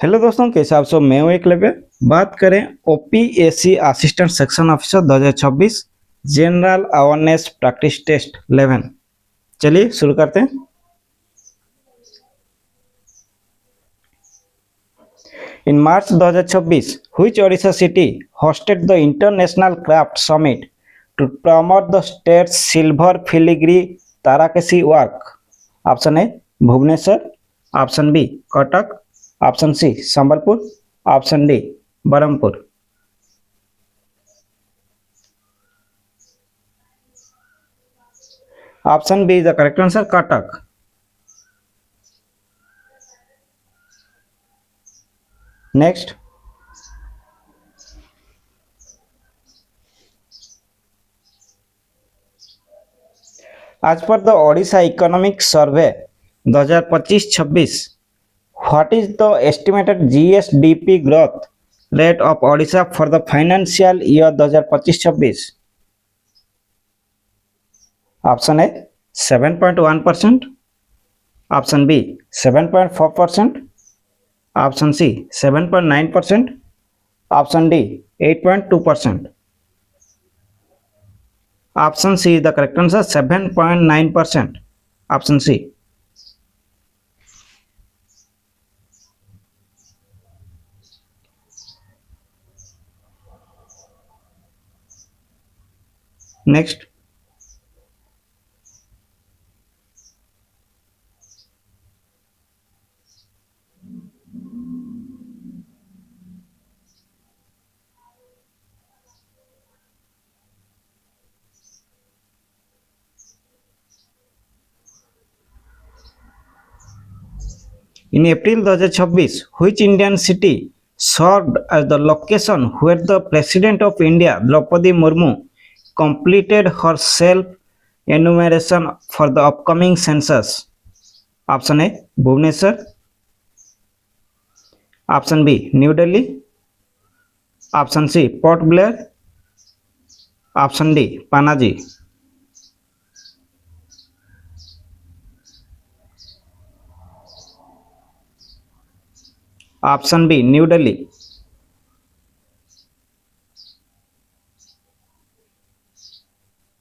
Hello दोस्तों, कैसे आप सब। मैं हूं एकलव्य। बात करें OPSC assistant section officer 2026 general awareness practice test 11। चलिए शुरू करते हैं। In March 2026 which Odisha city hosted the International Craft Summit to promote the state's silver filigree Tarakasi work? Option A Bhubaneswar, option B Cuttack, option C Sambalpur, option D Berhampur. Option B is the correct answer, Cuttack. Next, as per the Odisha Economic Survey 2025-26, what is the estimated GSDP growth rate of Odisha for the financial year 2025-26? Option A 7.1%, option B 7.4%, option C 7.9%, option D 8.2%। Option C the correct answer 7.9%, option C. Next, in April 2026, which Indian city served as the location where the President of India, Draupadi Murmu, completed her self-enumeration for the upcoming census? Option A, Bhubaneswar. Option B, New Delhi. Option C, Port Blair. Option D, Panaji. Option B, New Delhi.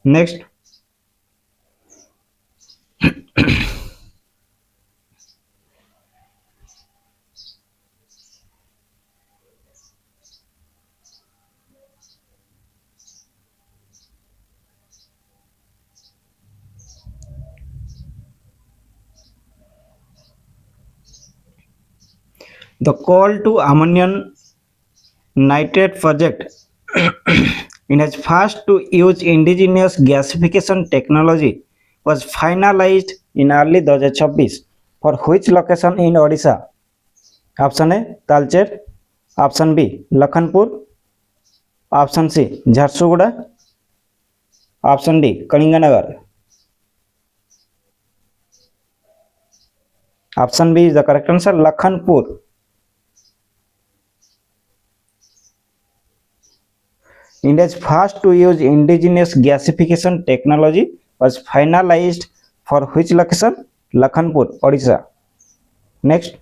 Next, the call to ammonium nitrate project in its first to use indigenous gasification technology was finalized in early 2026 for which location in Odisha? Option A, Talcher. Option B, Lakhanpur. Option C, Jharsuguda. Option D, Kalinganagar. Option B is the correct answer, Lakhanpur. India's first to use indigenous gasification technology was finalized for which location? Lakhanpur, Odisha. Next,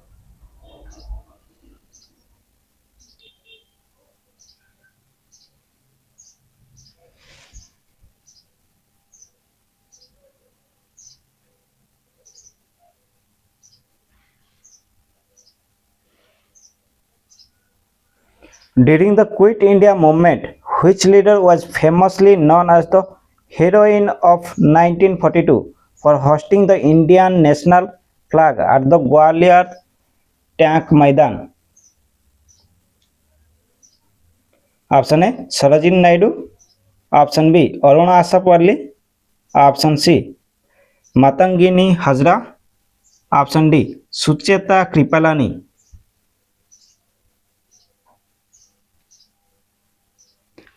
during the Quit India movement, which leader was famously known as the heroine of 1942 for hosting the Indian national flag at the Gwalior Tank Maidan? Option A, Sarojini Naidu. Option B, Aruna Asaf Wali. Option C, Matangini Hazra. Option D, Sucheta Kripalani.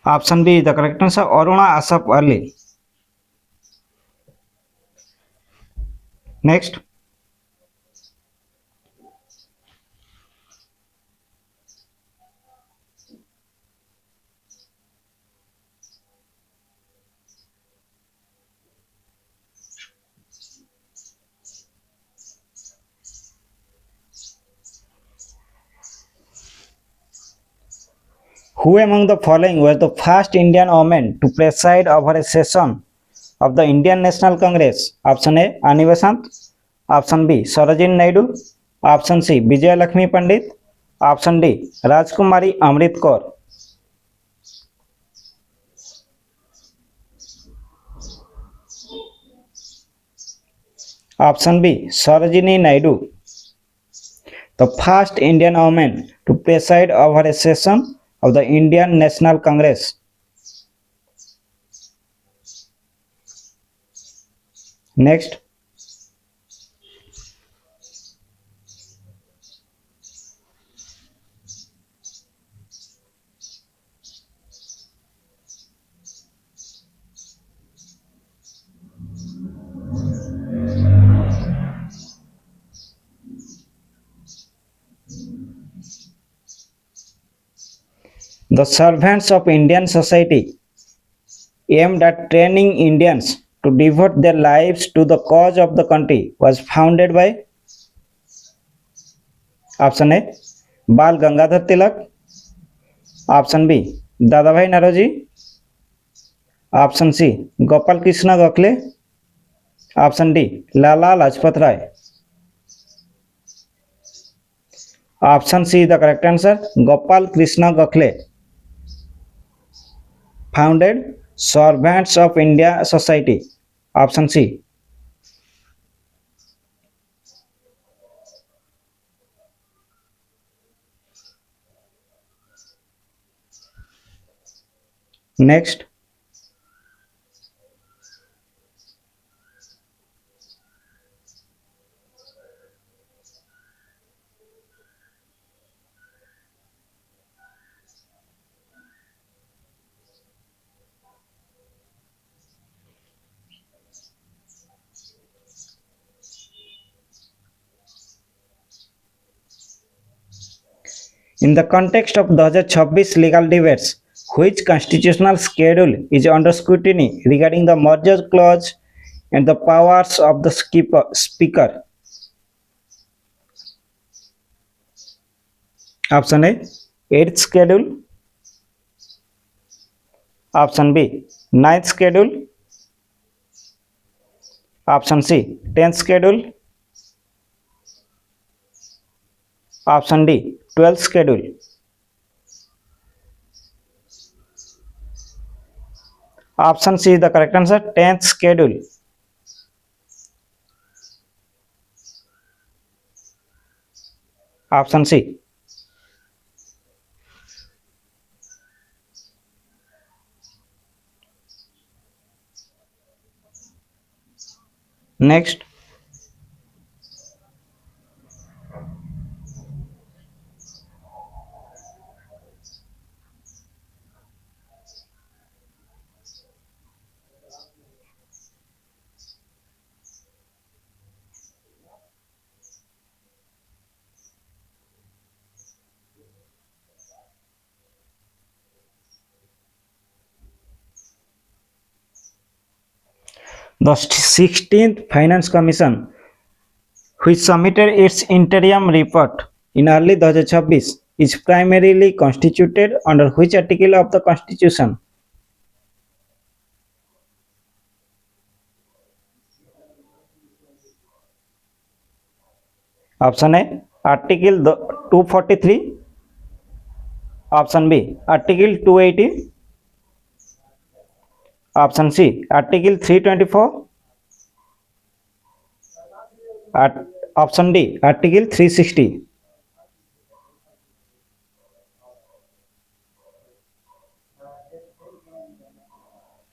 Option B is the correct answer, Aruna Asaf Ali. Next, Who among the following was the first Indian woman to preside over a session of the Indian National Congress? Option A. Ani Besant. Option B. Sarojini Naidu. Option C. Vijay Lakshmi Pandit. Option D. Rajkumari Amrit Kaur. Option B. Sarojini Naidu, the first Indian woman to preside over a session of the Indian National Congress. Next, the servants of Indian society aimed at training Indians to devote their lives to the cause of the country was founded by option A. Bal Gangadhar Tilak. Option B. Dadabhai Naroji. Option C. Gopal Krishna Gokhale. Option D. Lala Lajpat Rai. Option C is the correct answer. Gopal Krishna Gokhale founded Servants of India Society. Option C. Next, in the context of 2026 legal debates, which constitutional schedule is under scrutiny regarding the merger clause and the powers of the speaker? Option A. 8th schedule. Option B. 9th schedule. Option C. 10th schedule. Option D. 12th schedule. Option C is the correct answer. 10th schedule. Option C. Next, the 16th Finance Commission, which submitted its interim report in early 2026, is primarily constituted under which article of the Constitution? Option A. Article 243. Option B. Article 280. Option C. Article 324. Option D. Article 360.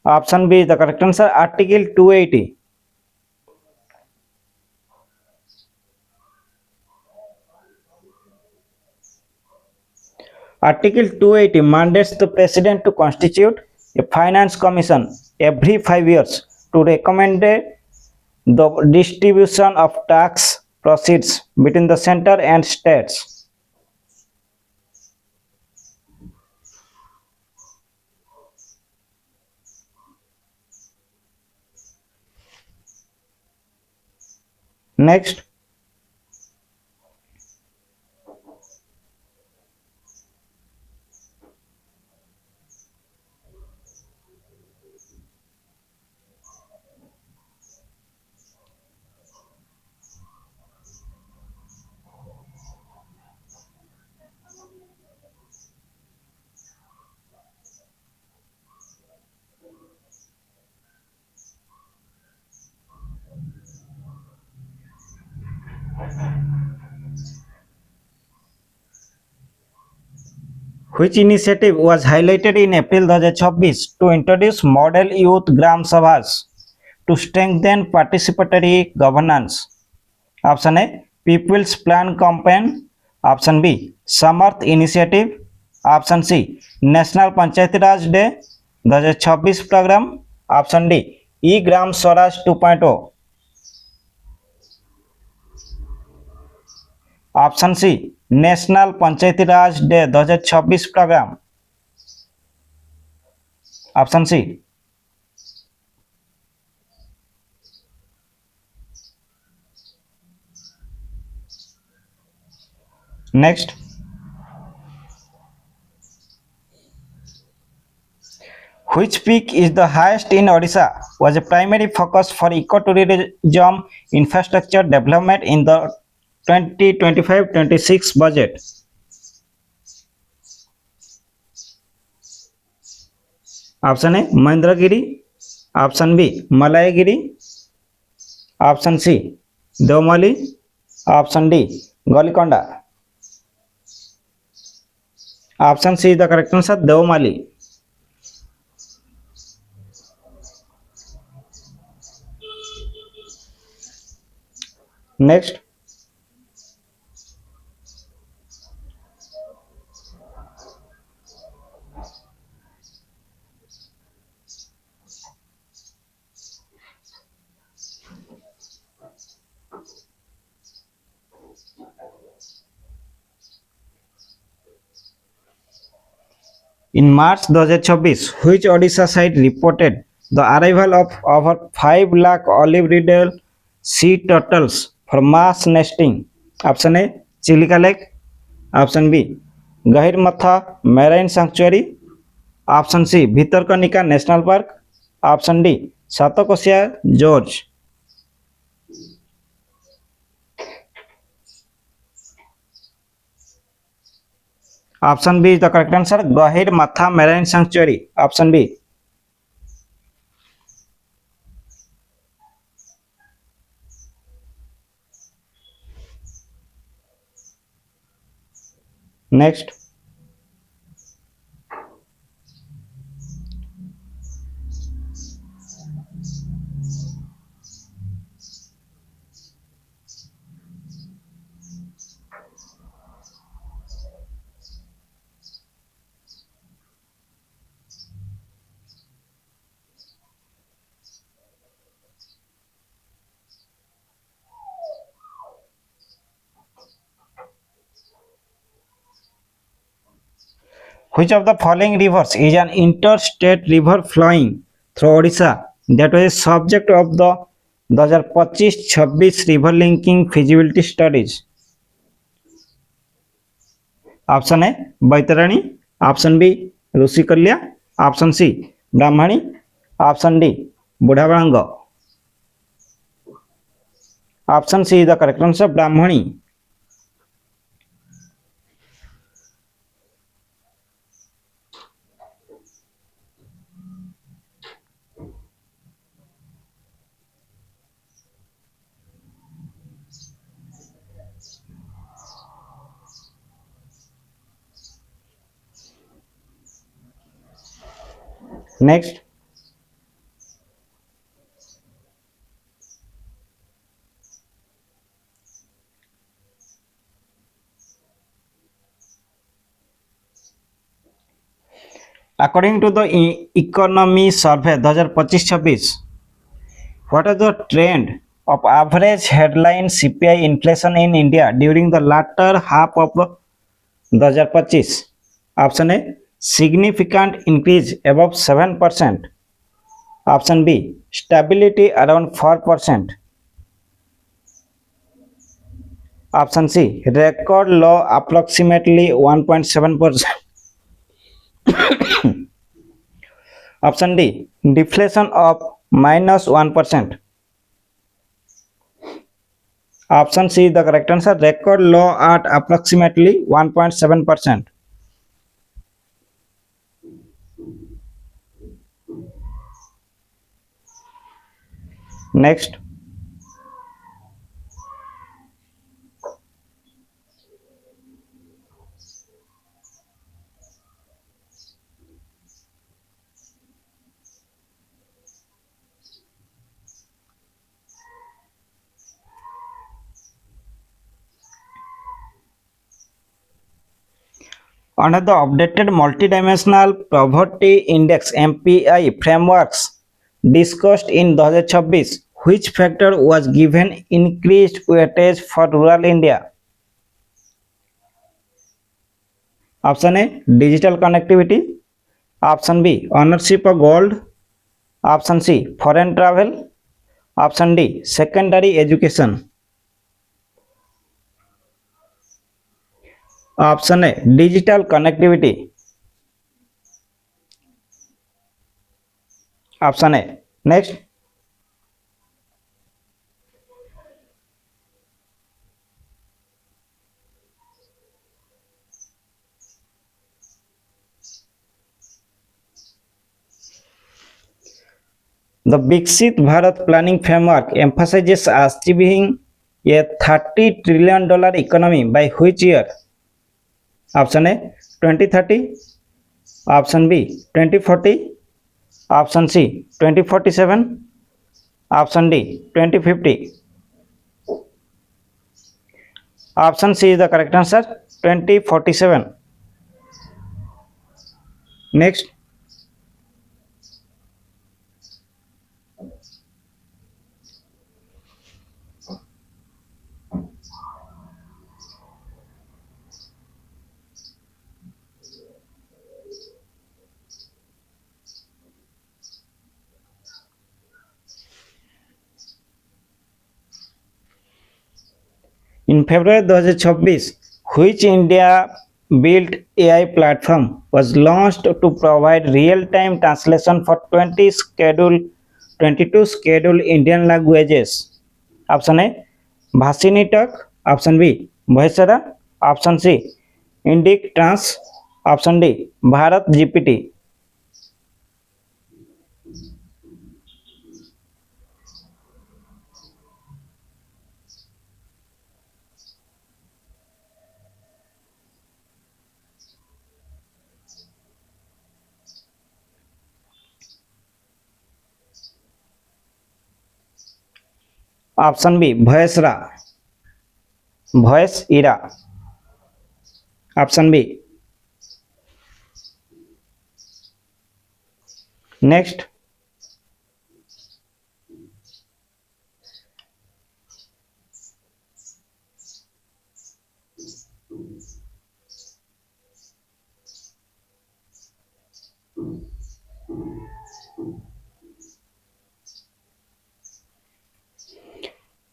Option B is the correct answer. Article 280. Article 280 mandates the President to constitute a finance commission every 5 years to recommend the distribution of tax proceeds between the center and states. Next, Which initiative was highlighted in April 2024 to introduce model youth Gram Sabhas to strengthen participatory governance? Option A, People's Plan Campaign. Option B, Samarth Initiative. Option C, National Panchayati Raj Day 2024 program. Option D, E Gram Swaraj 2.0. Option C, national panchayati raj day 2024 programme. Option C. Next, which peak is the highest in Odisha was a primary focus for ecotourism infrastructure development in the 2025-26 budget? Option A Mahendragiri. Option B Malayagiri. Option C Deomali. Option D Golconda. Option C the correct answer, Deomali. Next, in March 2024, which Odisha site reported the arrival of over 5 lakh olive-riddle sea turtles for mass nesting? Option A, Chilika Lake. Option B, Gahirmatha Marine Sanctuary. Option C, Bhitarkanika National Park. Option D, Satakosia Gorge. Option B is the correct answer, Gahirmatha Marine Sanctuary. Option B. Next, which of the following rivers is an interstate river flowing through Odisha that was subject of the 2025-26 river linking feasibility studies? Option A Baitarani. Option B Rushikulya. Option C Brahmani. Option D Budhabalang. Option C the correct answer, Brahmani. Next, according to the economy survey 2025-26, what is the trend of average headline CPI inflation in India during the latter half of 2025? Option A, significant increase above 7%. Option B, stability around 4%. Option C, record low approximately 1.7%. Option D, deflation of -1%. Option C is the correct answer, record low at approximately 1.7%. Next, Under the updated multidimensional poverty index MPI frameworks discussed in 2026, which factor was given increased weightage for rural India? Option A, digital connectivity. Option B, ownership of gold. Option C, foreign travel. Option D, secondary education. Option A, digital connectivity. Option A. Next. The Viksit Bharat Planning Framework emphasizes achieving a $30 trillion economy by which year? Option A, 2030. Option B, 2040. Option C, 2047. Option D, 2050. Option C is the correct answer, 2047. Next. In February 2026, which India built AI platform was launched to provide real-time translation for 22 scheduled Indian languages? Option A, Bhashini Talk. Option B, Bhaisara. Option C, Indic Trans. Option D, Bharat GPT. Option B, Bhaisara. Voice era. Option B. Next.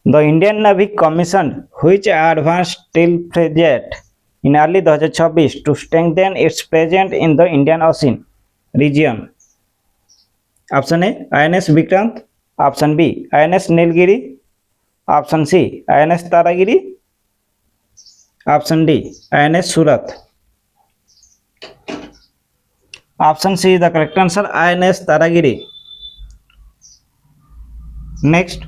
The Indian Navy commissioned which advanced steel frigate in early 2026 to strengthen its presence in the Indian Ocean region? Option A, INS Vikrant. Option B, INS Nilgiri. Option C, INS Taragiri. Option D, INS Surat. Option C is the correct answer, INS Taragiri. Next.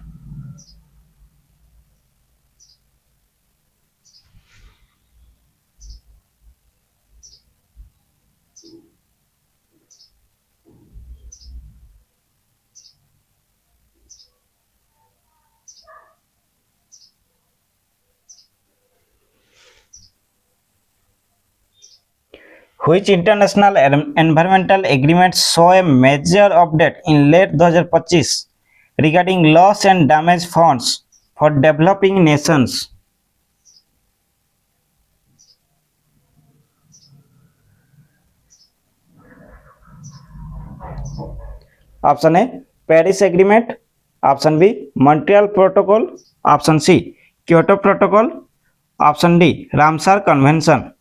Which international environmental agreement saw a major update in late 2025 regarding loss and damage funds for developing nations? Option A, Paris Agreement. Option B, Montreal Protocol. Option C, Kyoto Protocol. Option D, Ramsar Convention.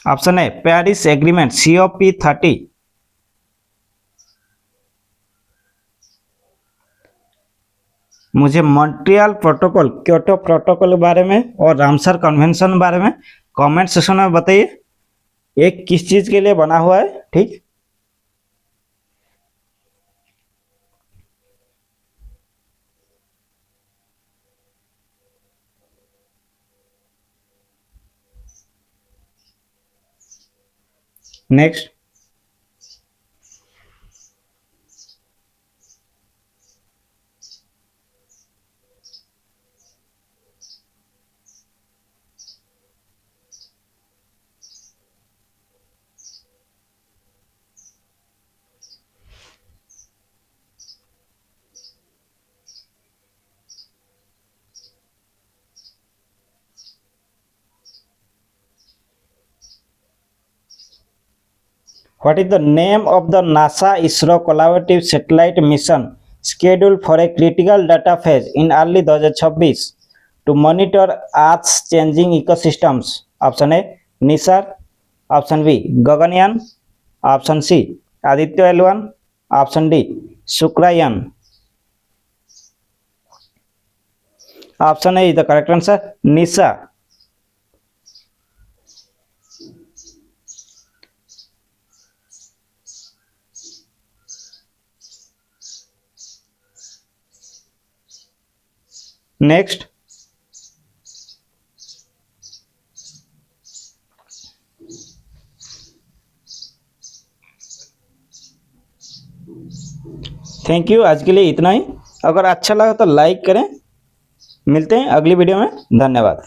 Option A, Paris Agreement COP30. मुझे Montreal protocol, Kyoto protocol के बारे में और Ramsar convention के बारे में comment section में बताइए, एक किस चीज के लिए बना हुआ है। ठीक, next. What is the name of the NASA ISRO collaborative satellite mission scheduled for a critical data phase in early 2026 to monitor Earth's changing ecosystems? Option A NISAR, option B Gaganyaan, option C Aditya L1, option D Shukrayaan. Option A is the correct answer, NISA. Next, thank you. आज के लिए इतना ही। अगर अच्छा लगा तो like करें। मिलते हैं अगली वीडियो में। धन्यवाद।